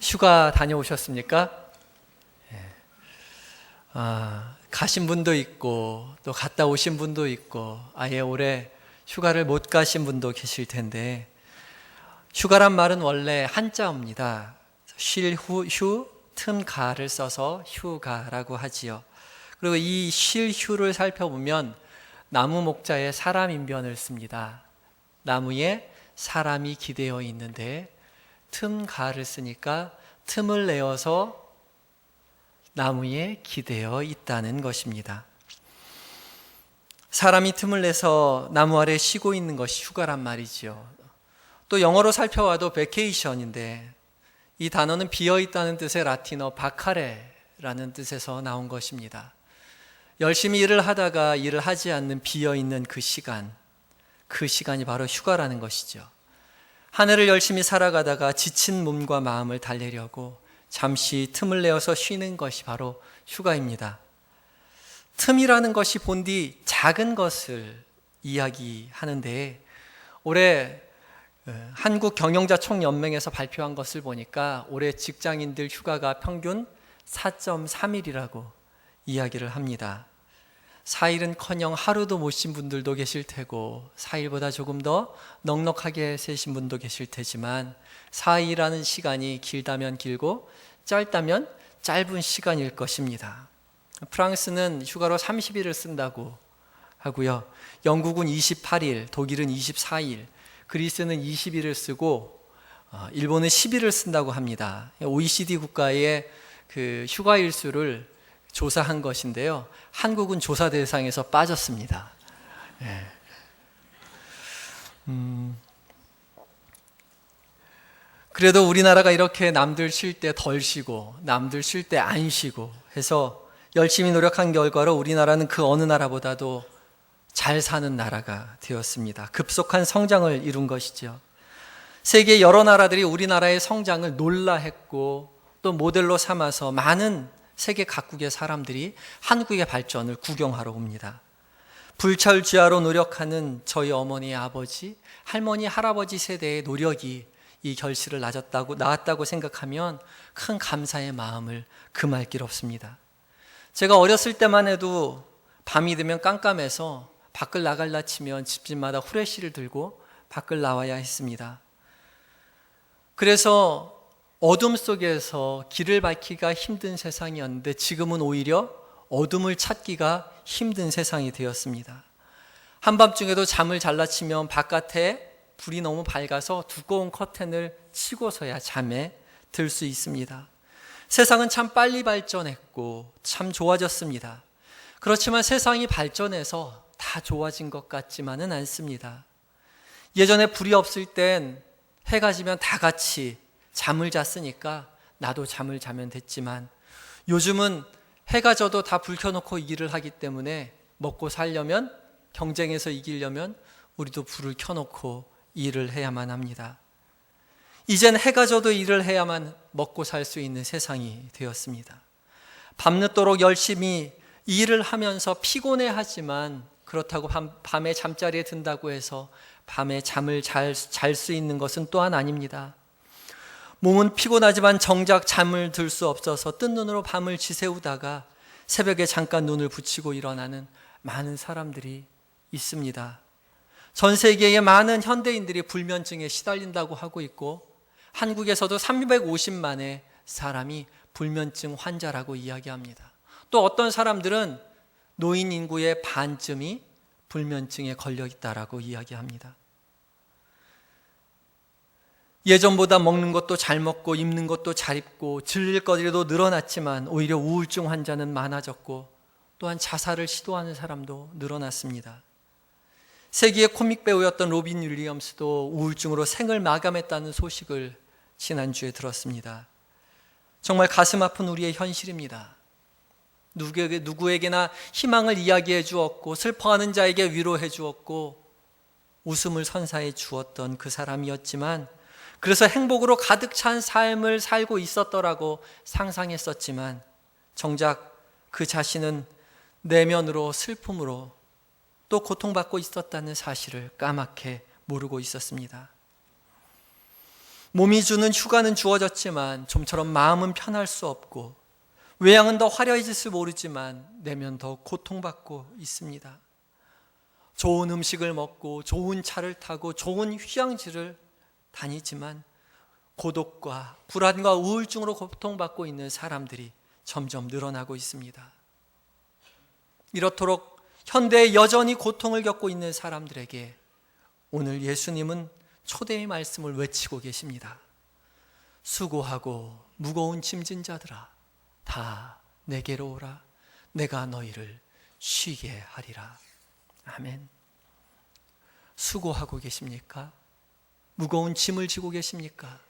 휴가 다녀오셨습니까? 가신 분도 있고 또 갔다 오신 분도 있고 아예 올해 휴가를 못 가신 분도 계실 텐데, 휴가란 말은 원래 한자어입니다. 쉴 휴, 틈 가를 써서 휴가라고 하지요. 그리고 이 쉴 휴를 살펴보면 나무 목자에 사람 인변을 씁니다. 나무에 사람이 기대어 있는데 틈 가를 쓰니까 틈을 내어서 나무에 기대어 있다는 것입니다. 사람이 틈을 내서 나무 아래 쉬고 있는 것이 휴가란 말이죠. 또 영어로 살펴봐도 베케이션인데 이 단어는 비어있다는 뜻의 라틴어 바카레라는 뜻에서 나온 것입니다. 열심히 일을 하다가 일을 하지 않는 비어있는 그 시간이 바로 휴가라는 것이죠. 한 해를 열심히 살아가다가 지친 몸과 마음을 달래려고 잠시 틈을 내어서 쉬는 것이 바로 휴가입니다. 틈이라는 것이 본디 작은 것을 이야기하는데, 올해 한국경영자총연맹에서 발표한 것을 보니까 올해 직장인들 휴가가 평균 4.3일이라고 이야기를 합니다. 4일은커녕 하루도 못 쉰 분들도 계실 테고 4일보다 조금 더 넉넉하게 세신 분도 계실 테지만 4일이라는 시간이 길다면 길고 짧다면 짧은 시간일 것입니다. 프랑스는 휴가로 30일을 쓴다고 하고요. 영국은 28일, 독일은 24일, 그리스는 20일을 쓰고 일본은 10일을 쓴다고 합니다. OECD 국가의 그 휴가 일수를 조사한 것인데요. 한국은 조사 대상에서 빠졌습니다. 그래도 우리나라가 이렇게 남들 쉴 때 덜 쉬고 남들 쉴 때 안 쉬고 해서 열심히 노력한 결과로 우리나라는 그 어느 나라보다도 잘 사는 나라가 되었습니다. 급속한 성장을 이룬 것이죠. 세계 여러 나라들이 우리나라의 성장을 놀라했고 또 모델로 삼아서 많은 세계 각국의 사람들이 한국의 발전을 구경하러 옵니다. 불철주야로 노력하는 저희 어머니, 아버지, 할머니, 할아버지 세대의 노력이 이 결실을 낳았다고 생각하면 큰 감사의 마음을 금할 길 없습니다. 제가 어렸을 때만 해도 밤이 되면 깜깜해서 밖을 나갈라 치면 집집마다 후레쉬를 들고 밖을 나와야 했습니다. 그래서 어둠 속에서 길을 밝히기가 힘든 세상이었는데 지금은 오히려 어둠을 찾기가 힘든 세상이 되었습니다. 한밤중에도 잠을 잘라치면 바깥에 불이 너무 밝아서 두꺼운 커튼을 치고서야 잠에 들 수 있습니다. 세상은 참 빨리 발전했고 참 좋아졌습니다. 그렇지만 세상이 발전해서 다 좋아진 것 같지만은 않습니다. 예전에 불이 없을 땐 해가 지면 다 같이 잠을 잤으니까 나도 잠을 자면 됐지만 요즘은 해가 져도 다 불 켜놓고 일을 하기 때문에 먹고 살려면, 경쟁에서 이기려면 우리도 불을 켜놓고 일을 해야만 합니다. 이젠 해가 져도 일을 해야만 먹고 살 수 있는 세상이 되었습니다. 밤늦도록 열심히 일을 하면서 피곤해하지만 그렇다고 밤에 잠자리에 든다고 해서 밤에 잠을 잘 수 있는 것은 또한 아닙니다. 몸은 피곤하지만 정작 잠을 들 수 없어서 뜬 눈으로 밤을 지새우다가 새벽에 잠깐 눈을 붙이고 일어나는 많은 사람들이 있습니다. 전 세계의 많은 현대인들이 불면증에 시달린다고 하고 있고 한국에서도 350만의 사람이 불면증 환자라고 이야기합니다. 또 어떤 사람들은 노인 인구의 반쯤이 불면증에 걸려 있다라고 이야기합니다. 예전보다 먹는 것도 잘 먹고 입는 것도 잘 입고 즐길 거리도 늘어났지만 오히려 우울증 환자는 많아졌고 또한 자살을 시도하는 사람도 늘어났습니다. 세계의 코믹 배우였던 로빈 윌리엄스도 우울증으로 생을 마감했다는 소식을 지난주에 들었습니다. 정말 가슴 아픈 우리의 현실입니다. 누구에게나 희망을 이야기해 주었고 슬퍼하는 자에게 위로해 주었고 웃음을 선사해 주었던 그 사람이었지만, 그래서 행복으로 가득 찬 삶을 살고 있었더라고 상상했었지만 정작 그 자신은 내면으로 슬픔으로 또 고통받고 있었다는 사실을 까맣게 모르고 있었습니다. 몸이 주는 휴가는 주어졌지만 좀처럼 마음은 편할 수 없고, 외양은 더 화려해질 수 모르지만 내면 더 고통받고 있습니다. 좋은 음식을 먹고 좋은 차를 타고 좋은 휴양지를 다니지만 고독과 불안과 우울증으로 고통받고 있는 사람들이 점점 늘어나고 있습니다. 이렇도록 현대에 여전히 고통을 겪고 있는 사람들에게 오늘 예수님은 초대의 말씀을 외치고 계십니다. 수고하고 무거운 짐진 자들아, 다 내게로 오라. 내가 너희를 쉬게 하리라. 아멘. 수고하고 계십니까? 무거운 짐을 지고 계십니까?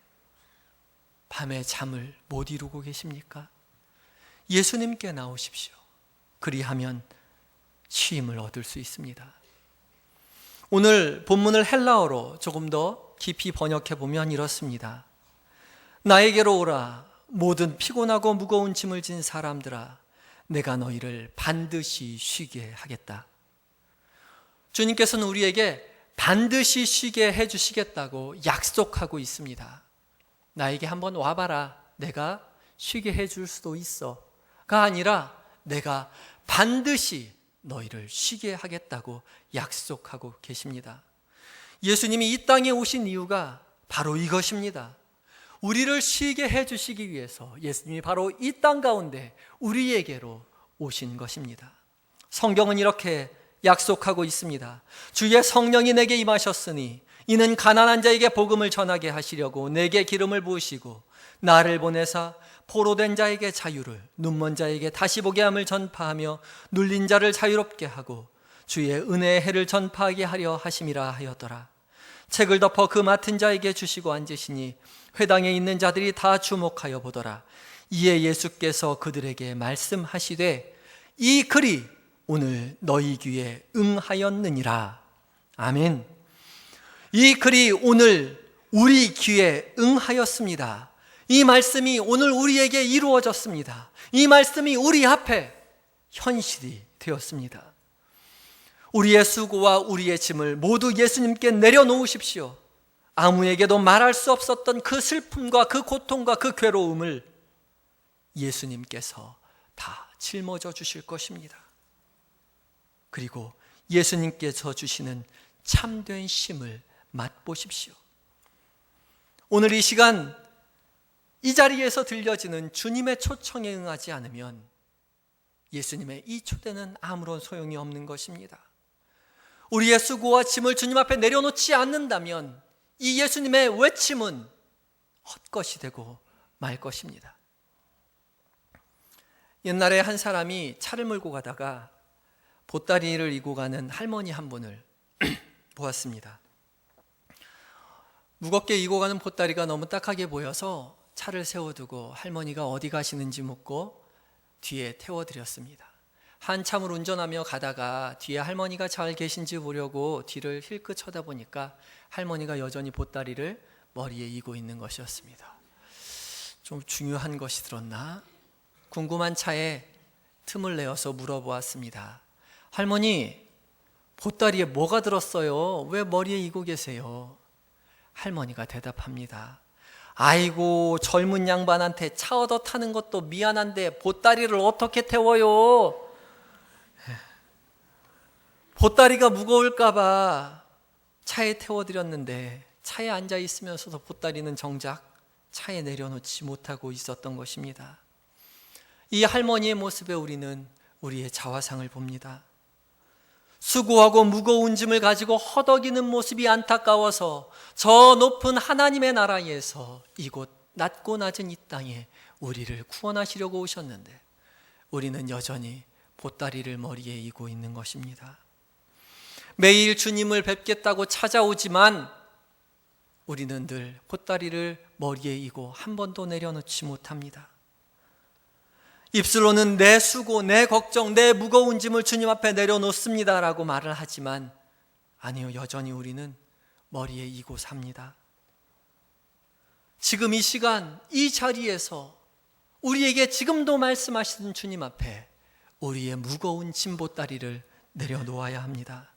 밤에 잠을 못 이루고 계십니까? 예수님께 나오십시오. 그리하면 쉼을 얻을 수 있습니다. 오늘 본문을 헬라어로 조금 더 깊이 번역해 보면 이렇습니다. 나에게로 오라. 모든 피곤하고 무거운 짐을 진 사람들아, 내가 너희를 반드시 쉬게 하겠다. 주님께서는 우리에게 반드시 쉬게 해주시겠다고 약속하고 있습니다. 나에게 한번 와봐라. 내가 쉬게 해줄 수도 있어. 가 아니라 내가 반드시 너희를 쉬게 하겠다고 약속하고 계십니다. 예수님이 이 땅에 오신 이유가 바로 이것입니다. 우리를 쉬게 해주시기 위해서 예수님이 바로 이 땅 가운데 우리에게로 오신 것입니다. 성경은 이렇게 약속하고 있습니다. 주의 성령이 내게 임하셨으니 이는 가난한 자에게 복음을 전하게 하시려고 내게 기름을 부으시고 나를 보내사 포로된 자에게 자유를, 눈먼 자에게 다시 보게 함을 전파하며 눌린 자를 자유롭게 하고 주의 은혜의 해를 전파하게 하려 하심이라 하였더라. 책을 덮어 그 맡은 자에게 주시고 앉으시니 회당에 있는 자들이 다 주목하여 보더라. 이에 예수께서 그들에게 말씀하시되 이 글이 오늘 너희 귀에 응하였느니라. 아멘. 이 글이 오늘 우리 귀에 응하였습니다. 이 말씀이 오늘 우리에게 이루어졌습니다. 이 말씀이 우리 앞에 현실이 되었습니다. 우리의 수고와 우리의 짐을 모두 예수님께 내려놓으십시오. 아무에게도 말할 수 없었던 그 슬픔과 그 고통과 그 괴로움을 예수님께서 다 짊어져 주실 것입니다. 그리고 예수님께서 주시는 참된 쉼을 맛보십시오. 오늘 이 시간 이 자리에서 들려지는 주님의 초청에 응하지 않으면 예수님의 이 초대는 아무런 소용이 없는 것입니다. 우리의 수고와 짐을 주님 앞에 내려놓지 않는다면 이 예수님의 외침은 헛것이 되고 말 것입니다. 옛날에 한 사람이 차를 몰고 가다가 보따리를 이고 가는 할머니 한 분을 보았습니다. 무겁게 이고 가는 보따리가 너무 딱하게 보여서 차를 세워두고 할머니가 어디 가시는지 묻고 뒤에 태워드렸습니다. 한참을 운전하며 가다가 뒤에 할머니가 잘 계신지 보려고 뒤를 힐끗 쳐다보니까 할머니가 여전히 보따리를 머리에 이고 있는 것이었습니다. 좀 중요한 것이 들었나? 궁금한 차에 틈을 내어서 물어보았습니다. 할머니, 보따리에 뭐가 들었어요? 왜 머리에 이고 계세요? 할머니가 대답합니다. 아이고, 젊은 양반한테 차 얻어 타는 것도 미안한데 보따리를 어떻게 태워요? 보따리가 무거울까 봐 차에 태워드렸는데 차에 앉아 있으면서도 보따리는 정작 차에 내려놓지 못하고 있었던 것입니다. 이 할머니의 모습에 우리는 우리의 자화상을 봅니다. 수고하고 무거운 짐을 가지고 허덕이는 모습이 안타까워서 저 높은 하나님의 나라에서 이곳 낮고 낮은 이 땅에 우리를 구원하시려고 오셨는데 우리는 여전히 보따리를 머리에 이고 있는 것입니다. 매일 주님을 뵙겠다고 찾아오지만 우리는 늘 보따리를 머리에 이고 한 번도 내려놓지 못합니다. 입술로는 내 수고, 내 걱정, 내 무거운 짐을 주님 앞에 내려놓습니다 라고 말을 하지만 아니요, 여전히 우리는 머리에 이고 삽니다. 지금 이 시간 이 자리에서 우리에게 지금도 말씀하시는 주님 앞에 우리의 무거운 짐 보따리를 내려놓아야 합니다.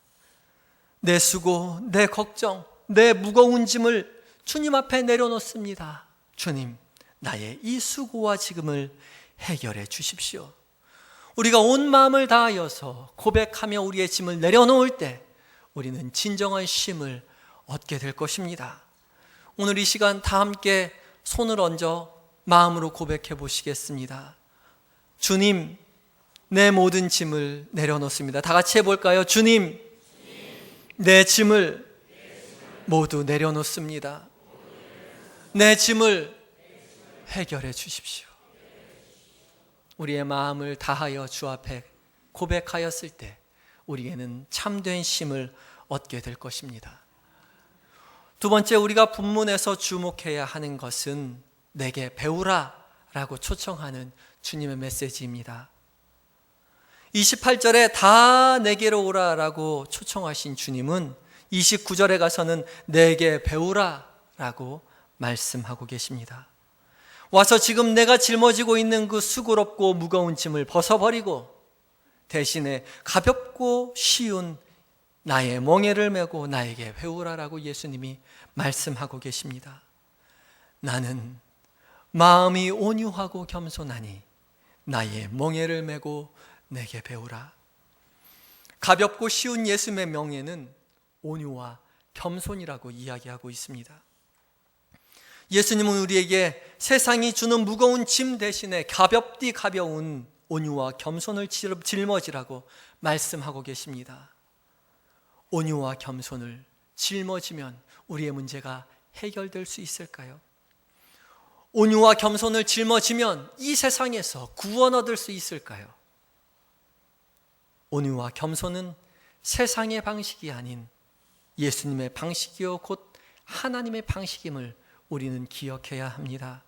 내 수고, 내 걱정, 내 무거운 짐을 주님 앞에 내려놓습니다. 주님, 나의 이 수고와 지금을 해결해 주십시오. 우리가 온 마음을 다하여서 고백하며 우리의 짐을 내려놓을 때 우리는 진정한 쉼을 얻게 될 것입니다. 오늘 이 시간 다 함께 손을 얹어 마음으로 고백해 보시겠습니다. 주님, 내 모든 짐을 내려놓습니다. 다 같이 해볼까요? 주님, 내 짐을 모두 내려놓습니다. 내 짐을 해결해 주십시오. 우리의 마음을 다하여 주 앞에 고백하였을 때 우리에게는 참된 쉼을 얻게 될 것입니다. 두 번째, 우리가 본문에서 주목해야 하는 것은 내게 배우라 라고 초청하는 주님의 메시지입니다. 28절에 다 내게로 오라 라고 초청하신 주님은 29절에 가서는 내게 배우라 라고 말씀하고 계십니다. 와서 지금 내가 짊어지고 있는 그 수고롭고 무거운 짐을 벗어버리고 대신에 가볍고 쉬운 나의 멍에를 메고 나에게 배우라라고 예수님이 말씀하고 계십니다. 나는 마음이 온유하고 겸손하니 나의 멍에를 메고 내게 배우라. 가볍고 쉬운 예수님의 명예는 온유와 겸손이라고 이야기하고 있습니다. 예수님은 우리에게 세상이 주는 무거운 짐 대신에 가볍디 가벼운 온유와 겸손을 짊어지라고 말씀하고 계십니다. 온유와 겸손을 짊어지면 우리의 문제가 해결될 수 있을까요? 온유와 겸손을 짊어지면 이 세상에서 구원 얻을 수 있을까요? 온유와 겸손은 세상의 방식이 아닌 예수님의 방식이요 곧 하나님의 방식임을 우리는 기억해야 합니다.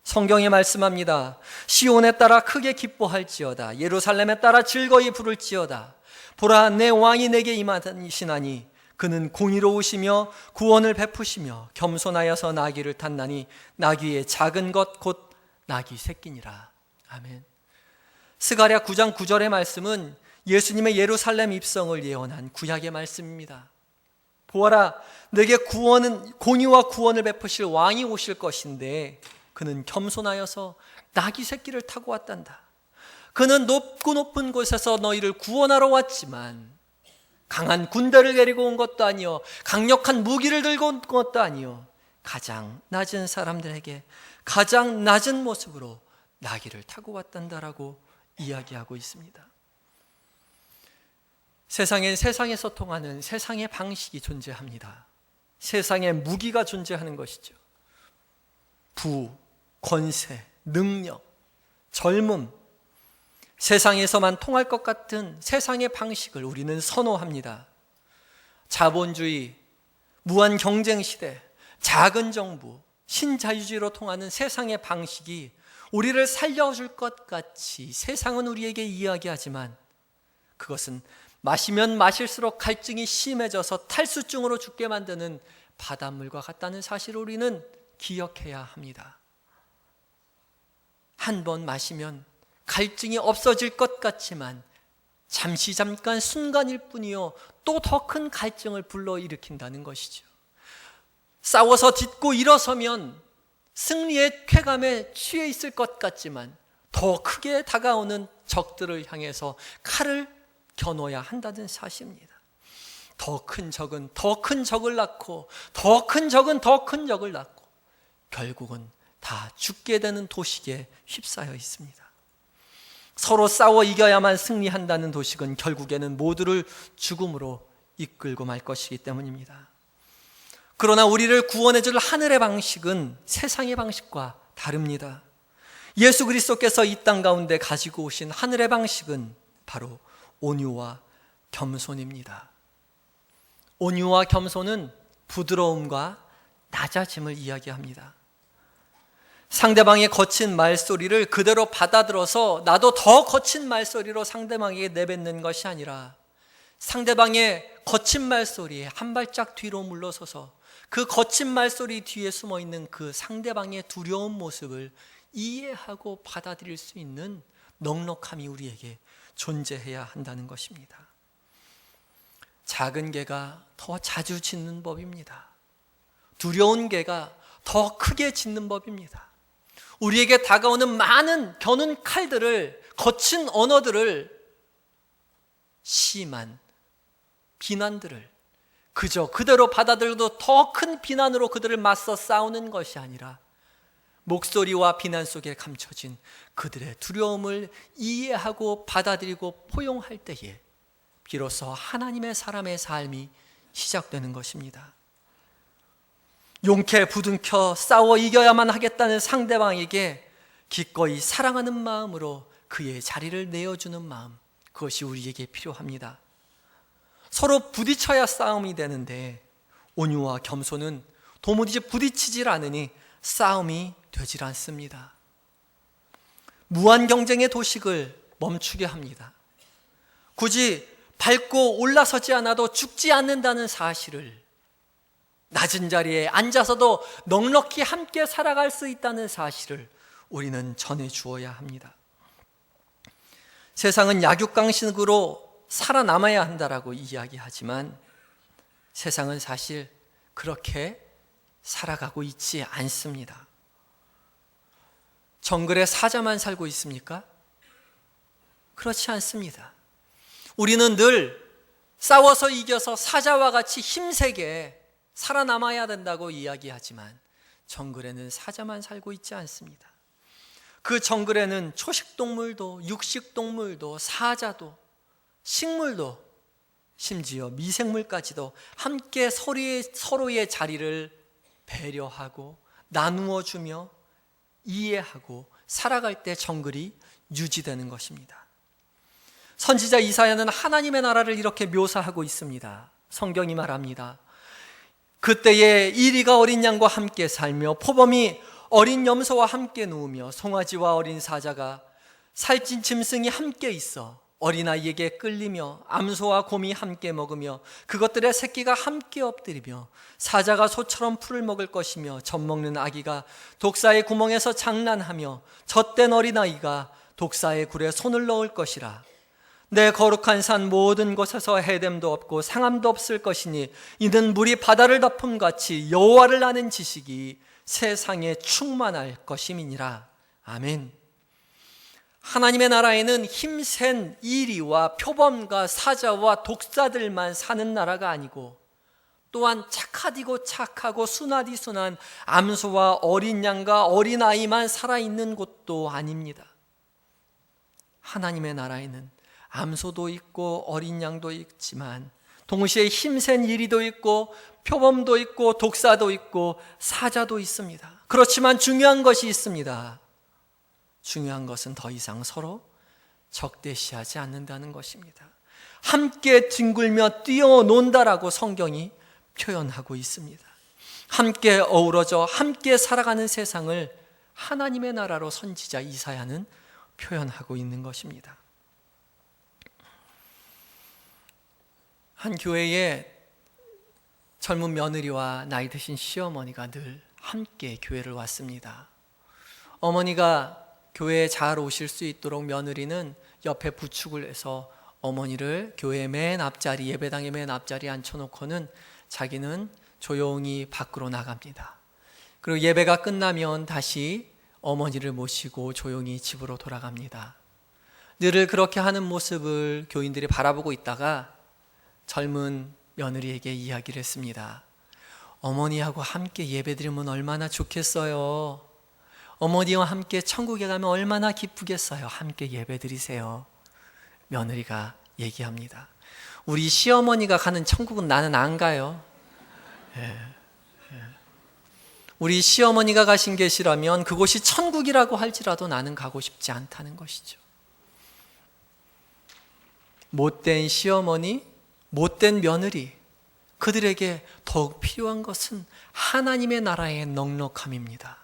성경에 말씀합니다. 시온에 따라 크게 기뻐할지어다. 예루살렘에 따라 즐거이 부를지어다. 보라, 내 왕이 내게 임하시나니 그는 공의로우시며 구원을 베푸시며 겸손하여서 나귀를 탔나니 나귀의 작은 것 곧 나귀 새끼니라. 아멘. 스가랴 9장 9절의 말씀은 예수님의 예루살렘 입성을 예언한 구약의 말씀입니다. 보아라, 내게 공의와 구원을 베푸실 왕이 오실 것인데 그는 겸손하여서 나귀 새끼를 타고 왔단다. 그는 높고 높은 곳에서 너희를 구원하러 왔지만 강한 군대를 데리고 온 것도 아니요 강력한 무기를 들고 온 것도 아니요 가장 낮은 사람들에게 가장 낮은 모습으로 나귀를 타고 왔단다라고 이야기하고 있습니다. 세상엔 세상에서 통하는 세상의 방식이 존재합니다. 세상의 무기가 존재하는 것이죠. 부, 권세, 능력, 젊음, 세상에서만 통할 것 같은 세상의 방식을 우리는 선호합니다. 자본주의, 무한 경쟁 시대, 작은 정부, 신자유주의로 통하는 세상의 방식이 우리를 살려줄 것 같이 세상은 우리에게 이야기하지만 그것은 마시면 마실수록 갈증이 심해져서 탈수증으로 죽게 만드는 바닷물과 같다는 사실을 우리는 기억해야 합니다. 한 번 마시면 갈증이 없어질 것 같지만 잠깐 순간일 뿐이요 또 더 큰 갈증을 불러일으킨다는 것이죠. 싸워서 딛고 일어서면 승리의 쾌감에 취해 있을 것 같지만 더 크게 다가오는 적들을 향해서 칼을 겨눠야 한다는 사실입니다. 더 큰 적은 더 큰 적을 낳고 더 큰 적은 더 큰 적을 낳고 결국은 다 죽게 되는 도식에 휩싸여 있습니다. 서로 싸워 이겨야만 승리한다는 도식은 결국에는 모두를 죽음으로 이끌고 말 것이기 때문입니다. 그러나 우리를 구원해 줄 하늘의 방식은 세상의 방식과 다릅니다. 예수 그리스도께서 이 땅 가운데 가지고 오신 하늘의 방식은 바로 온유와 겸손입니다. 온유와 겸손은 부드러움과 낮아짐을 이야기합니다. 상대방의 거친 말소리를 그대로 받아들어서 나도 더 거친 말소리로 상대방에게 내뱉는 것이 아니라 상대방의 거친 말소리에 한 발짝 뒤로 물러서서 그 거친 말소리 뒤에 숨어있는 그 상대방의 두려운 모습을 이해하고 받아들일 수 있는 넉넉함이 우리에게 존재해야 한다는 것입니다. 작은 개가 더 자주 짖는 법입니다. 두려운 개가 더 크게 짖는 법입니다. 우리에게 다가오는 많은 겨눈 칼들을, 거친 언어들을, 심한 비난들을 그저 그대로 받아들여도 더 큰 비난으로 그들을 맞서 싸우는 것이 아니라 목소리와 비난 속에 감춰진 그들의 두려움을 이해하고 받아들이고 포용할 때에 비로소 하나님의 사람의 삶이 시작되는 것입니다. 용케 부둥켜 싸워 이겨야만 하겠다는 상대방에게 기꺼이 사랑하는 마음으로 그의 자리를 내어주는 마음, 그것이 우리에게 필요합니다. 서로 부딪혀야 싸움이 되는데 온유와 겸손은 도무지 부딪히질 않으니 싸움이 되질 않습니다. 무한 경쟁의 도식을 멈추게 합니다. 굳이 밟고 올라서지 않아도 죽지 않는다는 사실을, 낮은 자리에 앉아서도 넉넉히 함께 살아갈 수 있다는 사실을 우리는 전해주어야 합니다. 세상은 약육강식으로 살아남아야 한다라고 이야기하지만 세상은 사실 그렇게 살아가고 있지 않습니다. 정글에 사자만 살고 있습니까? 그렇지 않습니다. 우리는 늘 싸워서 이겨서 사자와 같이 힘세게 살아남아야 된다고 이야기하지만 정글에는 사자만 살고 있지 않습니다. 그 정글에는 초식동물도 육식동물도 사자도 식물도 심지어 미생물까지도 함께 서로의 자리를 배려하고 나누어 주며 이해하고 살아갈 때 정글이 유지되는 것입니다. 선지자 이사야는 하나님의 나라를 이렇게 묘사하고 있습니다. 성경이 말합니다. 그때에 이리가 어린 양과 함께 살며 포범이 어린 염소와 함께 누우며 송아지와 어린 사자가 살찐 짐승이 함께 있어 어린아이에게 끌리며 암소와 곰이 함께 먹으며 그것들의 새끼가 함께 엎드리며 사자가 소처럼 풀을 먹을 것이며 젖먹는 아기가 독사의 구멍에서 장난하며 젖된 어린아이가 독사의 굴에 손을 넣을 것이라. 내 거룩한 산 모든 곳에서 해됨도 없고 상함도 없을 것이니 이는 물이 바다를 덮음같이 여호와를 아는 지식이 세상에 충만할 것임이니라. 아멘. 하나님의 나라에는 힘센 이리와 표범과 사자와 독사들만 사는 나라가 아니고 또한 착하디고 착하고 순하디 순한 암소와 어린 양과 어린 아이만 살아있는 곳도 아닙니다. 하나님의 나라에는 암소도 있고 어린 양도 있지만 동시에 힘센 이리도 있고 표범도 있고 독사도 있고 사자도 있습니다. 그렇지만 중요한 것이 있습니다. 중요한 것은 더 이상 서로 적대시하지 않는다는 것입니다. 함께 뒹굴며 뛰어논다라고 성경이 표현하고 있습니다. 함께 어우러져 함께 살아가는 세상을 하나님의 나라로 선지자 이사야는 표현하고 있는 것입니다. 한 교회에 젊은 며느리와 나이 드신 시어머니가 늘 함께 교회를 왔습니다. 어머니가 교회에 잘 오실 수 있도록 며느리는 옆에 부축을 해서 어머니를 교회 맨 앞자리, 예배당의 맨 앞자리에 앉혀놓고는 자기는 조용히 밖으로 나갑니다. 그리고 예배가 끝나면 다시 어머니를 모시고 조용히 집으로 돌아갑니다. 늘 그렇게 하는 모습을 교인들이 바라보고 있다가 젊은 며느리에게 이야기를 했습니다. 어머니하고 함께 예배드리면 얼마나 좋겠어요. 어머니와 함께 천국에 가면 얼마나 기쁘겠어요. 함께 예배드리세요. 며느리가 얘기합니다. 우리 시어머니가 가는 천국은 나는 안 가요. 우리 시어머니가 가신 곳이라면 그곳이 천국이라고 할지라도 나는 가고 싶지 않다는 것이죠. 못된 시어머니, 못된 며느리, 그들에게 더욱 필요한 것은 하나님의 나라의 넉넉함입니다.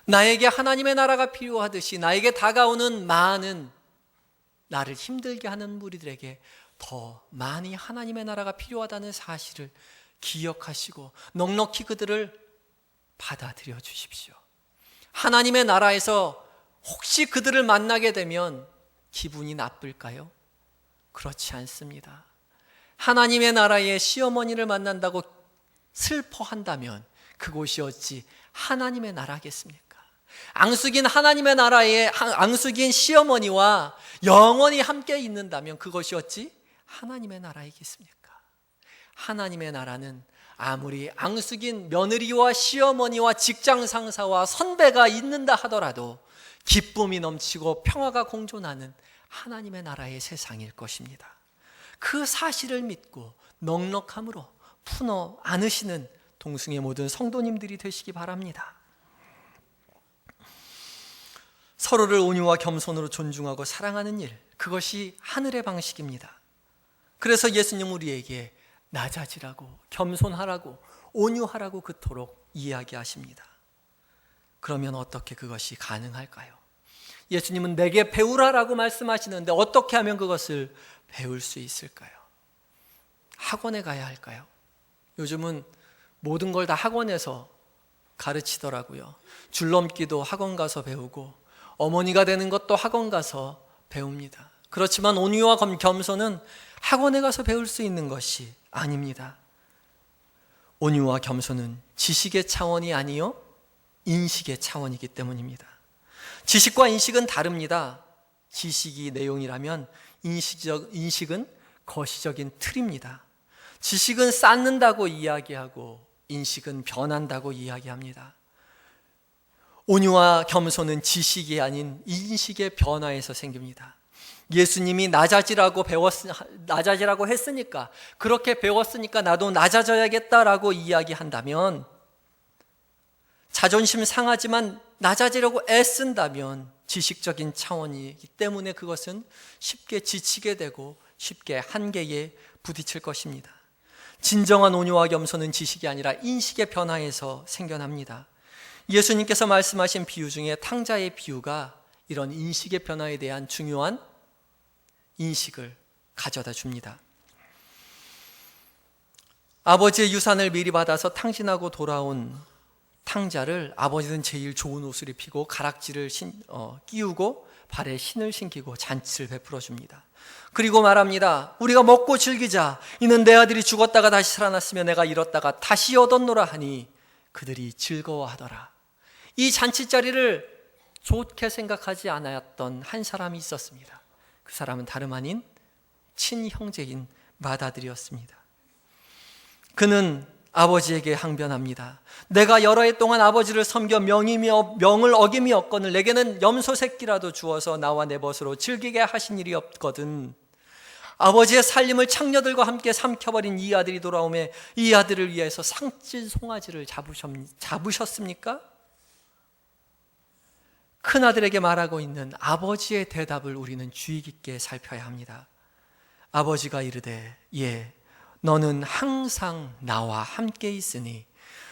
나에게 하나님의 나라가 필요하듯이 나에게 다가오는 많은 나를 힘들게 하는 무리들에게 더 많이 하나님의 나라가 필요하다는 사실을 기억하시고 넉넉히 그들을 받아들여 주십시오. 하나님의 나라에서 혹시 그들을 만나게 되면 기분이 나쁠까요? 그렇지 않습니다. 하나님의 나라의 시어머니를 만난다고 슬퍼한다면 그곳이 어찌 하나님의 나라겠습니까? 앙숙인 하나님의 나라에 앙숙인 시어머니와 영원히 함께 있는다면 그것이 어찌 하나님의 나라이겠습니까? 하나님의 나라는 아무리 앙숙인 며느리와 시어머니와 직장 상사와 선배가 있는다 하더라도 기쁨이 넘치고 평화가 공존하는 하나님의 나라의 세상일 것입니다. 그 사실을 믿고 넉넉함으로 품어 안으시는 동승의 모든 성도님들이 되시기 바랍니다. 서로를 온유와 겸손으로 존중하고 사랑하는 일, 그것이 하늘의 방식입니다. 그래서 예수님 우리에게 낮아지라고, 겸손하라고, 온유하라고 그토록 이야기하십니다. 그러면 어떻게 그것이 가능할까요? 예수님은 내게 배우라라고 말씀하시는데 어떻게 하면 그것을 배울 수 있을까요? 학원에 가야 할까요? 요즘은 모든 걸 다 학원에서 가르치더라고요. 줄넘기도 학원 가서 배우고 어머니가 되는 것도 학원 가서 배웁니다. 그렇지만 온유와 겸손은 학원에 가서 배울 수 있는 것이 아닙니다. 온유와 겸손은 지식의 차원이 아니요 인식의 차원이기 때문입니다. 지식과 인식은 다릅니다. 지식이 내용이라면 인식은 거시적인 틀입니다. 지식은 쌓는다고 이야기하고 인식은 변한다고 이야기합니다. 온유와 겸손은 지식이 아닌 인식의 변화에서 생깁니다. 예수님이 낮아지라고 했으니까, 그렇게 배웠으니까 나도 낮아져야겠다라고 이야기한다면, 자존심 상하지만 낮아지려고 애쓴다면 지식적인 차원이기 때문에 그것은 쉽게 지치게 되고 쉽게 한계에 부딪힐 것입니다. 진정한 온유와 겸손은 지식이 아니라 인식의 변화에서 생겨납니다. 예수님께서 말씀하신 비유 중에 탕자의 비유가 이런 인식의 변화에 대한 중요한 인식을 가져다 줍니다. 아버지의 유산을 미리 받아서 탕진하고 돌아온 탕자를 아버지는 제일 좋은 옷을 입히고 가락지를 끼우고 발에 신을 신기고 잔치를 베풀어 줍니다. 그리고 말합니다. 우리가 먹고 즐기자. 이는 내 아들이 죽었다가 다시 살아났으며 내가 잃었다가 다시 얻었노라 하니 그들이 즐거워하더라. 이 잔치자리를 좋게 생각하지 않았던 한 사람이 있었습니다. 그 사람은 다름 아닌 친형제인 마다들이었습니다. 그는 아버지에게 항변합니다. 내가 여러 해 동안 아버지를 섬겨 명을 어김이 없거늘 내게는 염소 새끼라도 주어서 나와 내 벗으로 즐기게 하신 일이 없거든. 아버지의 살림을 창녀들과 함께 삼켜버린 이 아들이 돌아오매 이 아들을 위해서 상진 송아지를 잡으셨습니까? 큰아들에게 말하고 있는 아버지의 대답을 우리는 주의 깊게 살펴야 합니다. 아버지가 이르되 예, 너는 항상 나와 함께 있으니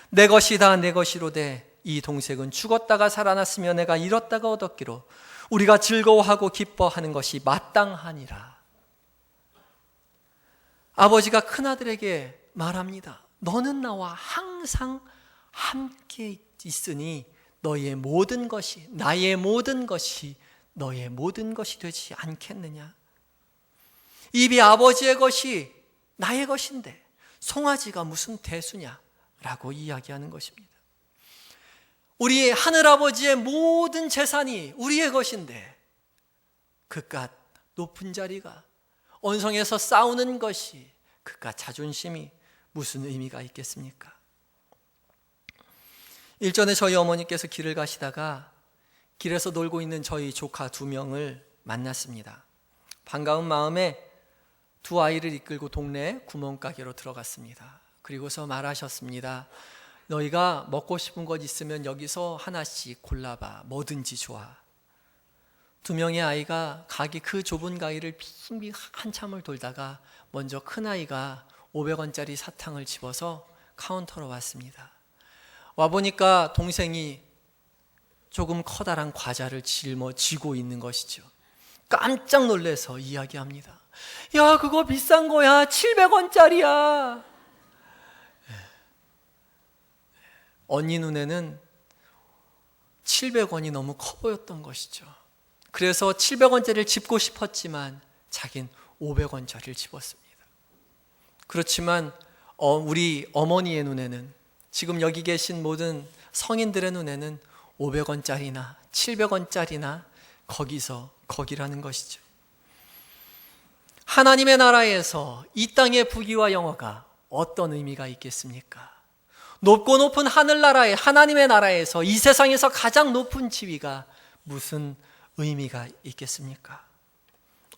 내 것이 다 내 것이로되 이 동생은 죽었다가 살아났으며 내가 잃었다가 얻었기로 우리가 즐거워하고 기뻐하는 것이 마땅하니라. 아버지가 큰아들에게 말합니다. 너는 나와 항상 함께 있으니 너의 모든 것이, 나의 모든 것이 너의 모든 것이 되지 않겠느냐. 입이 아버지의 것이 나의 것인데 송아지가 무슨 대수냐라고 이야기하는 것입니다. 우리 하늘아버지의 모든 재산이 우리의 것인데 그깟 높은 자리가, 언성에서 싸우는 것이, 그깟 자존심이 무슨 의미가 있겠습니까? 일전에 저희 어머니께서 길을 가시다가 길에서 놀고 있는 저희 조카 2명을 만났습니다. 반가운 마음에 두 아이를 이끌고 동네 구멍가게로 들어갔습니다. 그리고서 말하셨습니다. 너희가 먹고 싶은 것 있으면 여기서 하나씩 골라봐. 뭐든지 좋아. 2명의 아이가 가게 그 좁은 가게를 빙빙 한참을 돌다가 먼저 큰아이가 500원짜리 사탕을 집어서 카운터로 왔습니다. 와보니까 동생이 조금 커다란 과자를 쥐고 있는 것이죠. 깜짝 놀라서 이야기합니다. 야, 그거 비싼 거야. 700원짜리야. 언니 눈에는 700원이 너무 커 보였던 것이죠. 그래서 700원짜리를 집고 싶었지만 자긴 500원짜리를 집었습니다. 그렇지만 우리 어머니의 눈에는, 지금 여기 계신 모든 성인들의 눈에는 500원짜리나 700원짜리나 거기라는 것이죠. 하나님의 나라에서 이 땅의 부귀와 영화가 어떤 의미가 있겠습니까? 높고 높은 하늘나라에, 하나님의 나라에서, 이 세상에서 가장 높은 지위가 무슨 의미가 있겠습니까?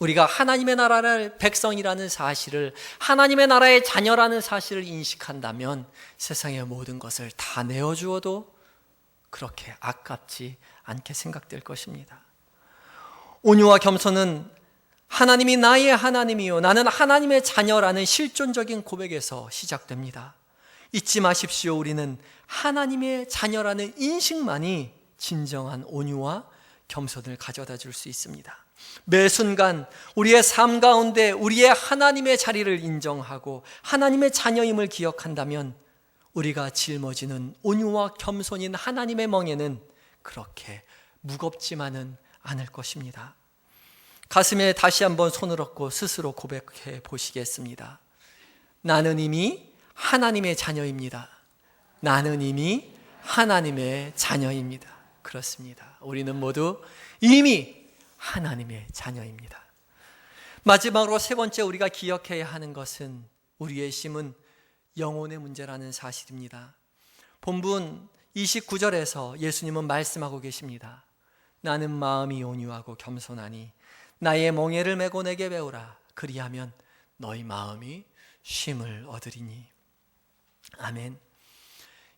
우리가 하나님의 나라의 백성이라는 사실을, 하나님의 나라의 자녀라는 사실을 인식한다면 세상의 모든 것을 다 내어주어도 그렇게 아깝지 않게 생각될 것입니다. 온유와 겸손은 하나님이 나의 하나님이요 나는 하나님의 자녀라는 실존적인 고백에서 시작됩니다. 잊지 마십시오. 우리는 하나님의 자녀라는 인식만이 진정한 온유와 겸손을 가져다 줄 수 있습니다. 매 순간 우리의 삶 가운데 우리의 하나님의 자리를 인정하고 하나님의 자녀임을 기억한다면 우리가 짊어지는 온유와 겸손인 하나님의 멍에는 그렇게 무겁지만은 않을 것입니다. 가슴에 다시 한번 손을 얹고 스스로 고백해 보시겠습니다. 나는 이미 하나님의 자녀입니다. 나는 이미 하나님의 자녀입니다. 그렇습니다. 우리는 모두 이미 하나님의 자녀입니다. 마지막으로 세 번째 우리가 기억해야 하는 것은 우리의 심은 영혼의 문제라는 사실입니다. 본문 29절에서 예수님은 말씀하고 계십니다. 나는 마음이 온유하고 겸손하니 나의 멍에를 메고 내게 배우라. 그리하면 너희 마음이 쉼을 얻으리니. 아멘.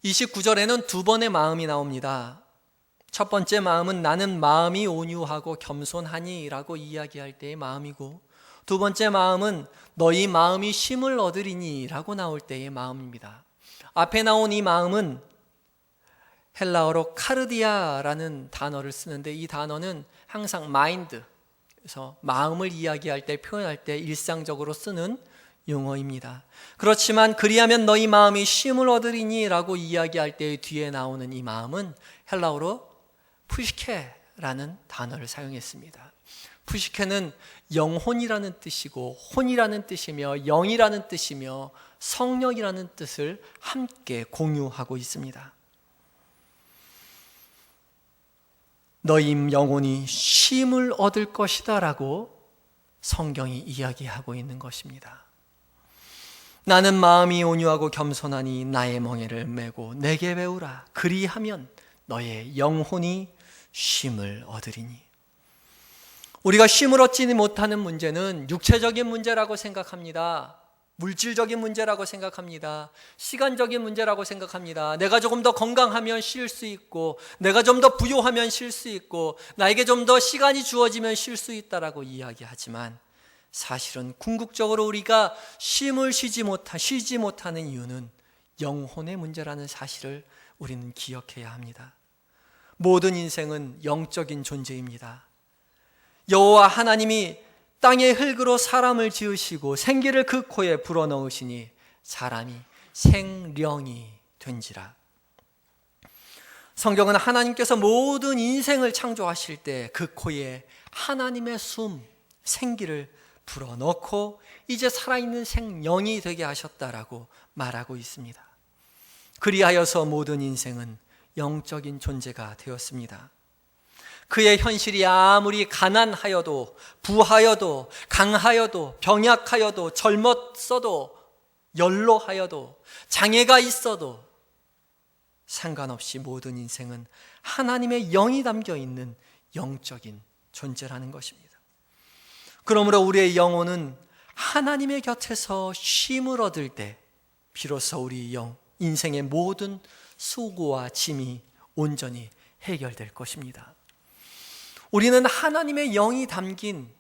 29절에는 두 번의 마음이 나옵니다. 첫 번째 마음은 나는 마음이 온유하고 겸손하니 라고 이야기할 때의 마음이고, 두 번째 마음은 너희 마음이 쉼을 얻으리니 라고 나올 때의 마음입니다. 앞에 나온 이 마음은 헬라어로 카르디아라는 단어를 쓰는데, 이 단어는 항상 mind, 그래서 마음을 이야기할 때, 표현할 때 일상적으로 쓰는 용어입니다. 그렇지만 그리하면 너희 마음이 쉼을 얻으리니 라고 이야기할 때 뒤에 나오는 이 마음은 헬라어로 푸시케라는 단어를 사용했습니다. 푸시케는 영혼이라는 뜻이고 혼이라는 뜻이며 영이라는 뜻이며 성령이라는 뜻을 함께 공유하고 있습니다. 너희 영혼이 쉼을 얻을 것이다 라고 성경이 이야기하고 있는 것입니다. 나는 마음이 온유하고 겸손하니 나의 멍에를 메고 내게 배우라. 그리하면 너의 영혼이 쉼을 얻으리니. 우리가 쉼을 얻지 못하는 문제는 육체적인 문제라고 생각합니다. 물질적인 문제라고 생각합니다. 시간적인 문제라고 생각합니다. 내가 조금 더 건강하면 쉴 수 있고, 내가 좀 더 부유하면 쉴 수 있고, 나에게 좀 더 시간이 주어지면 쉴 수 있다라고 이야기하지만, 사실은 궁극적으로 우리가 쉼을 쉬지 못하는 이유는 영혼의 문제라는 사실을 우리는 기억해야 합니다. 모든 인생은 영적인 존재입니다. 여호와 하나님이 땅의 흙으로 사람을 지으시고 생기를 그 코에 불어넣으시니 사람이 생령이 된지라. 성경은 하나님께서 모든 인생을 창조하실 때 그 코에 하나님의 숨, 생기를 불어넣고 이제 살아있는 생령이 되게 하셨다라고 말하고 있습니다. 그리하여서 모든 인생은 영적인 존재가 되었습니다. 그의 현실이 아무리 가난하여도 부하여도 강하여도 병약하여도 젊었어도 연로하여도 장애가 있어도 상관없이 모든 인생은 하나님의 영이 담겨 있는 영적인 존재라는 것입니다. 그러므로 우리의 영혼은 하나님의 곁에서 쉼을 얻을 때 비로소 우리 인생의 모든 수고와 짐이 온전히 해결될 것입니다. 우리는 하나님의 영이 담긴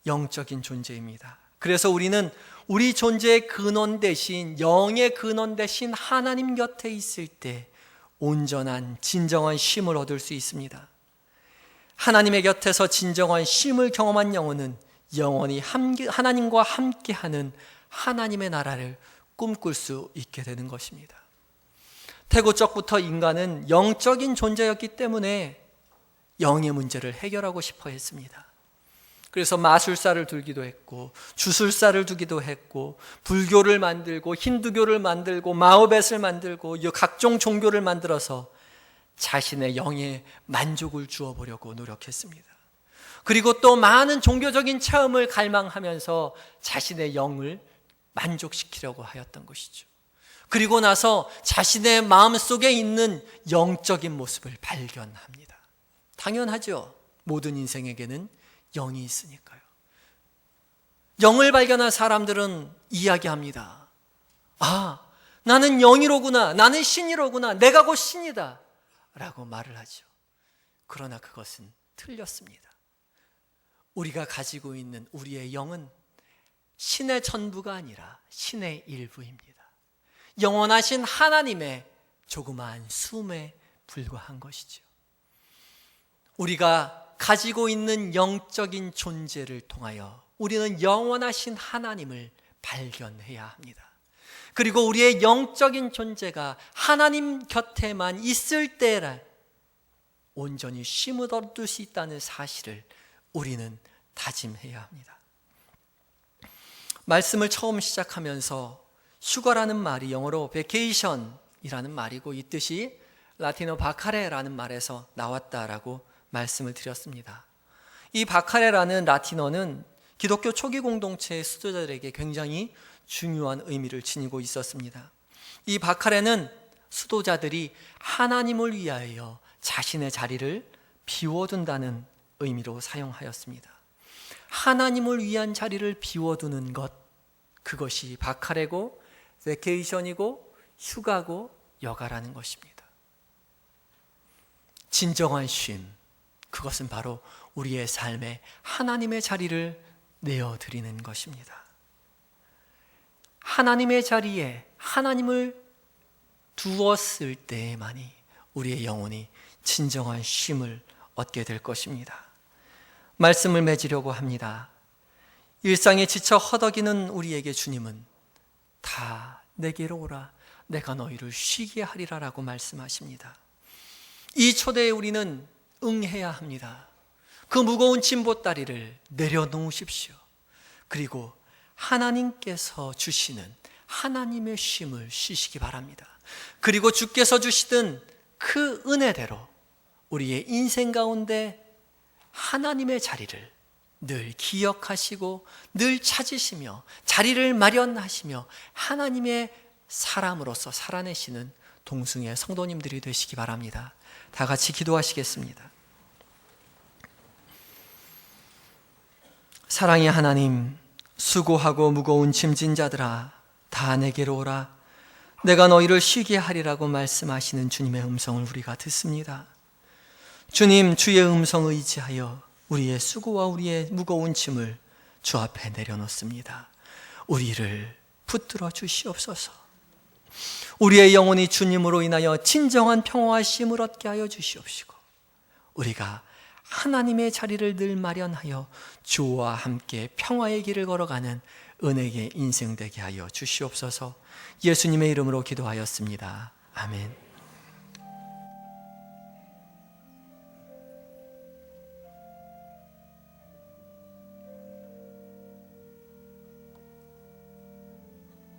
영적인 존재입니다. 그래서 우리는 우리 존재의 근원 대신, 영의 근원 대신 하나님 곁에 있을 때 온전한 진정한 쉼을 얻을 수 있습니다. 하나님의 곁에서 진정한 쉼을 경험한 영혼은 영원히 하나님과 함께하는 하나님의 나라를 꿈꿀 수 있게 되는 것입니다. 태고적부터 인간은 영적인 존재였기 때문에 영의 문제를 해결하고 싶어 했습니다. 그래서 마술사를 두기도 했고 주술사를 두기도 했고 불교를 만들고 힌두교를 만들고 마호벳을 만들고 각종 종교를 만들어서 자신의 영에 만족을 주어보려고 노력했습니다. 그리고 또 많은 종교적인 체험을 갈망하면서 자신의 영을 만족시키려고 하였던 것이죠. 그리고 나서 자신의 마음속에 있는 영적인 모습을 발견합니다. 당연하죠. 모든 인생에게는 영이 있으니까요. 영을 발견한 사람들은 이야기합니다. 아, 나는 영이로구나. 나는 신이로구나. 내가 곧 신이다. 라고 말을 하죠. 그러나 그것은 틀렸습니다. 우리가 가지고 있는 우리의 영은 신의 전부가 아니라 신의 일부입니다. 영원하신 하나님의 조그마한 숨에 불과한 것이죠. 우리가 가지고 있는 영적인 존재를 통하여 우리는 영원하신 하나님을 발견해야 합니다. 그리고 우리의 영적인 존재가 하나님 곁에만 있을 때라 온전히 쉼을 얻을 수 있다는 사실을 우리는 다짐해야 합니다. 말씀을 처음 시작하면서 휴가라는 말이 영어로 vacation이라는 말이고 이 뜻이 라틴어 바카레라는 말에서 나왔다라고 말씀을 드렸습니다. 이 바카레라는 라틴어는 기독교 초기 공동체의 수도자들에게 굉장히 중요한 의미를 지니고 있었습니다. 이 바카레는 수도자들이 하나님을 위하여 자신의 자리를 비워둔다는 의미로 사용하였습니다. 하나님을 위한 자리를 비워두는 것, 그것이 바카레고 베케이션이고 휴가고 여가라는 것입니다. 진정한 쉼, 그것은 바로 우리의 삶에 하나님의 자리를 내어드리는 것입니다. 하나님의 자리에 하나님을 두었을 때에만이 우리의 영혼이 진정한 쉼을 얻게 될 것입니다. 말씀을 맺으려고 합니다. 일상에 지쳐 허덕이는 우리에게 주님은 다 내게로 오라, 내가 너희를 쉬게 하리라 라고 말씀하십니다. 이 초대에 우리는 응해야 합니다. 그 무거운 짐보따리를 내려놓으십시오. 그리고 하나님께서 주시는 하나님의 쉼을 쉬시기 바랍니다. 그리고 주께서 주시던 그 은혜대로 우리의 인생 가운데 하나님의 자리를 늘 기억하시고 늘 찾으시며 자리를 마련하시며 하나님의 사람으로서 살아내시는 동승의 성도님들이 되시기 바랍니다. 다 같이 기도하시겠습니다. 사랑의 하나님, 수고하고 무거운 짐진 자들아 다 내게로 오라, 내가 너희를 쉬게 하리라고 말씀하시는 주님의 음성을 우리가 듣습니다. 주님, 주의 음성 의지하여 우리의 수고와 우리의 무거운 짐을 주 앞에 내려놓습니다. 우리를 붙들어 주시옵소서. 우리의 영혼이 주님으로 인하여 진정한 평화와 쉼을 얻게 하여 주시옵시고, 우리가 하나님의 자리를 늘 마련하여 주와 함께 평화의 길을 걸어가는 은혜의 인생 되게 하여 주시옵소서. 예수님의 이름으로 기도하였습니다. 아멘.